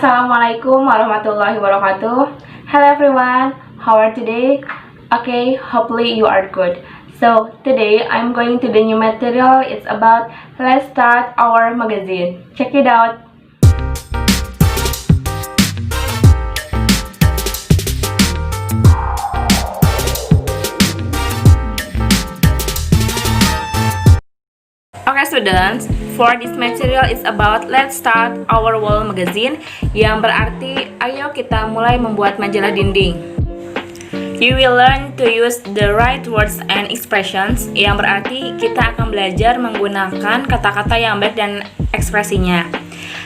Assalamualaikum warahmatullahi wabarakatuh. Hello everyone, how are you today? Okay, hopefully you are good. So today I'm going to the new material. It's about let's start our magazine. Check it out. Okay students, for this material is about let's start our wall magazine, yang berarti ayo kita mulai membuat majalah dinding. You will learn to use the right words and expressions, yang berarti kita akan belajar menggunakan kata-kata yang baik dan ekspresinya.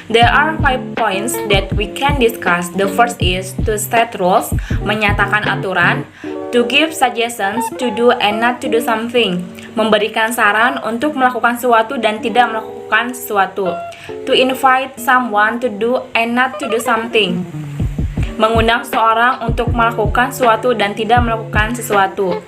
There are 5 points that we can discuss. The first is to state rules, menyatakan aturan. To give suggestions, to do and not to do something, memberikan saran untuk melakukan sesuatu dan tidak melakukan sesuatu. To invite someone to do and not to do something, mengundang seorang untuk melakukan sesuatu dan tidak melakukan sesuatu.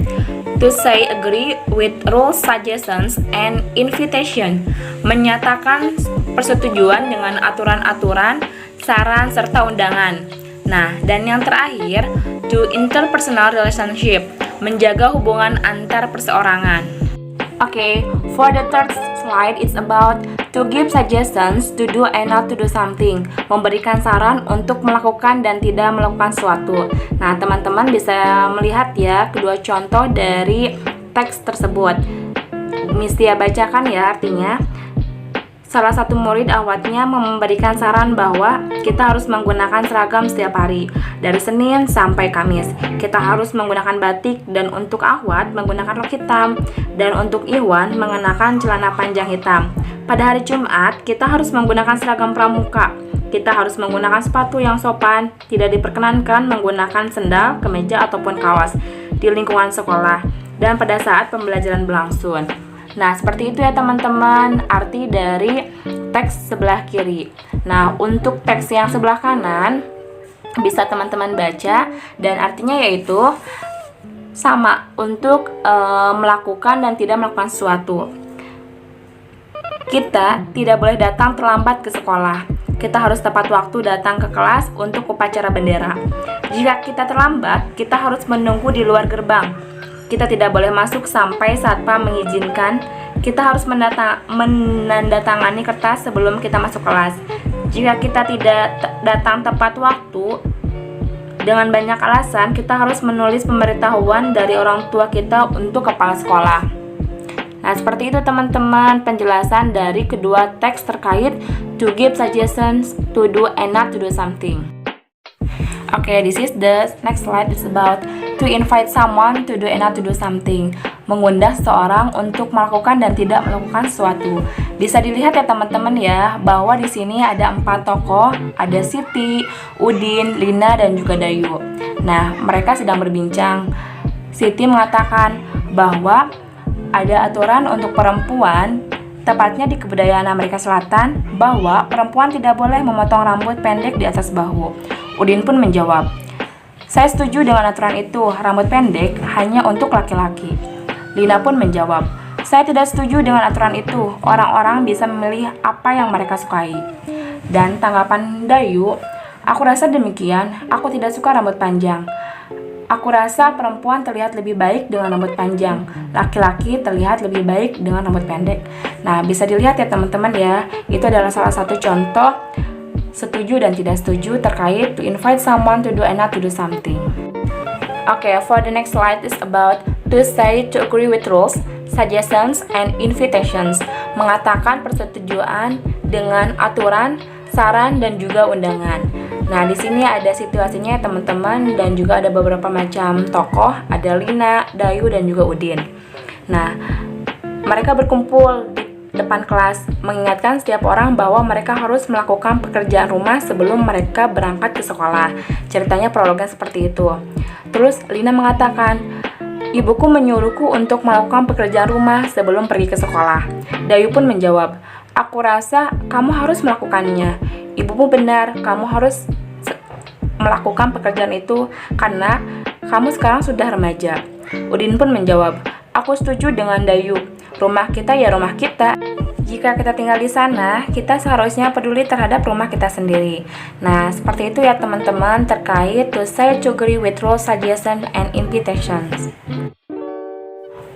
To say agree with rules, suggestions, and invitation, menyatakan persetujuan dengan aturan-aturan, saran, serta undangan. Nah, dan yang terakhir, to interpersonal relationship, menjaga hubungan antar perseorangan. Okay, for the third slide, it's about to give suggestions, to do and not to do something, memberikan saran untuk melakukan dan tidak melakukan sesuatu. Nah, teman-teman bisa melihat ya kedua contoh dari teks tersebut. Mistia bacakan ya artinya. Salah satu murid awatnya memberikan saran bahwa kita harus menggunakan seragam setiap hari, dari Senin sampai Kamis. Kita harus menggunakan batik, dan untuk Ahwat menggunakan rok hitam, dan untuk Iwan mengenakan celana panjang hitam. Pada hari Jumat, kita harus menggunakan seragam pramuka. Kita harus menggunakan sepatu yang sopan, tidak diperkenankan menggunakan sendal, kemeja, ataupun kaos di lingkungan sekolah, dan pada saat pembelajaran berlangsung. Nah, seperti itu ya teman-teman, arti dari teks sebelah kiri. Nah, untuk teks yang sebelah kanan bisa teman-teman baca, dan artinya yaitu sama untuk melakukan dan tidak melakukan sesuatu. Kita tidak boleh datang terlambat ke sekolah. Kita harus tepat waktu datang ke kelas untuk upacara bendera. Jika kita terlambat, kita harus menunggu di luar gerbang. Kita tidak boleh masuk sampai satpam mengizinkan. Kita harus menandatangani kertas sebelum kita masuk kelas. Jika kita tidak datang tepat waktu dengan banyak alasan, kita harus menulis pemberitahuan dari orang tua kita untuk kepala sekolah. Nah, seperti itu teman-teman penjelasan dari kedua teks terkait to give suggestions, to do and not to do something. Okay, this is the next slide. It's about to invite someone to do and not to do something, mengundang seseorang untuk melakukan dan tidak melakukan sesuatu. Bisa dilihat ya teman-teman ya, bahwa di sini ada 4 tokoh, ada Siti, Udin, Lina, dan juga Dayu. Nah, mereka sedang berbincang. Siti mengatakan bahwa ada aturan untuk perempuan, tepatnya di kebudayaan Amerika Selatan, bahwa perempuan tidak boleh memotong rambut pendek di atas bahu. Udin pun menjawab, saya setuju dengan aturan itu, rambut pendek hanya untuk laki-laki. Lina pun menjawab, saya tidak setuju dengan aturan itu, orang-orang bisa memilih apa yang mereka sukai. Dan tanggapan Dayu, aku rasa demikian, aku tidak suka rambut panjang. Aku rasa perempuan terlihat lebih baik dengan rambut panjang, laki-laki terlihat lebih baik dengan rambut pendek. Nah, bisa dilihat ya teman-teman ya, itu adalah salah satu contoh setuju dan tidak setuju terkait to invite someone to do and not to do something. Okay, for the next slide is about to say, to agree with rules, suggestions, and invitations, mengatakan persetujuan dengan aturan, saran, dan juga undangan. Nah, di sini ada situasinya teman-teman, dan juga ada beberapa macam tokoh, ada Lina, Dayu, dan juga Udin. Nah, mereka berkumpul di depan kelas, mengingatkan setiap orang bahwa mereka harus melakukan pekerjaan rumah sebelum mereka berangkat ke sekolah. Ceritanya prolognya seperti itu. Terus Lina mengatakan, ibuku menyuruhku untuk melakukan pekerjaan rumah sebelum pergi ke sekolah. Dayu pun menjawab, aku rasa kamu harus melakukannya. Ibumu benar, kamu harus melakukan pekerjaan itu karena kamu sekarang sudah remaja. Udin pun menjawab, aku setuju dengan Dayu. Rumah kita ya rumah kita. Jika kita tinggal di sana, kita seharusnya peduli terhadap rumah kita sendiri. Nah, seperti itu ya teman-teman terkait to say to agree with rules, suggestions, and invitations.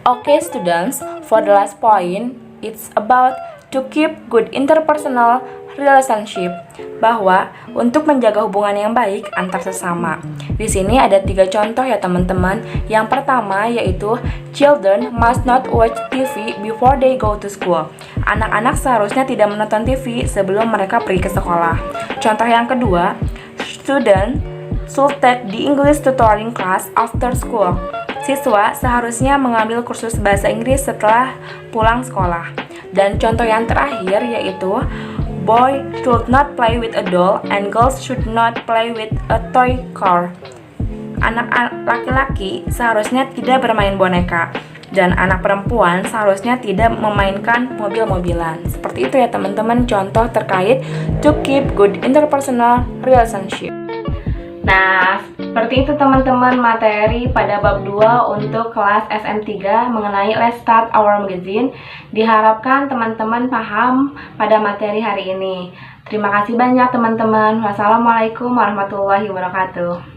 Okay students, for the last point, it's about to keep good interpersonal relationship, bahwa untuk menjaga hubungan yang baik antar sesama. Di sini ada 3 contoh ya teman-teman. Yang pertama yaitu children must not watch TV before they go to school. Anak-anak seharusnya tidak menonton TV sebelum mereka pergi ke sekolah. Contoh yang kedua, student should take the English tutoring class after school. Siswa seharusnya mengambil kursus bahasa Inggris setelah pulang sekolah. Dan contoh yang terakhir yaitu boy should not play with a doll and girls should not play with a toy car. Anak laki-laki seharusnya tidak bermain boneka dan anak perempuan seharusnya tidak memainkan mobil-mobilan. Seperti itu ya teman-teman contoh terkait to keep good interpersonal relationship. Nah, seperti itu teman-teman materi pada bab 2 untuk kelas SM3 mengenai Let's Start Our Magazine. Diharapkan teman-teman paham pada materi hari ini. Terima kasih banyak teman-teman. Wassalamualaikum warahmatullahi wabarakatuh.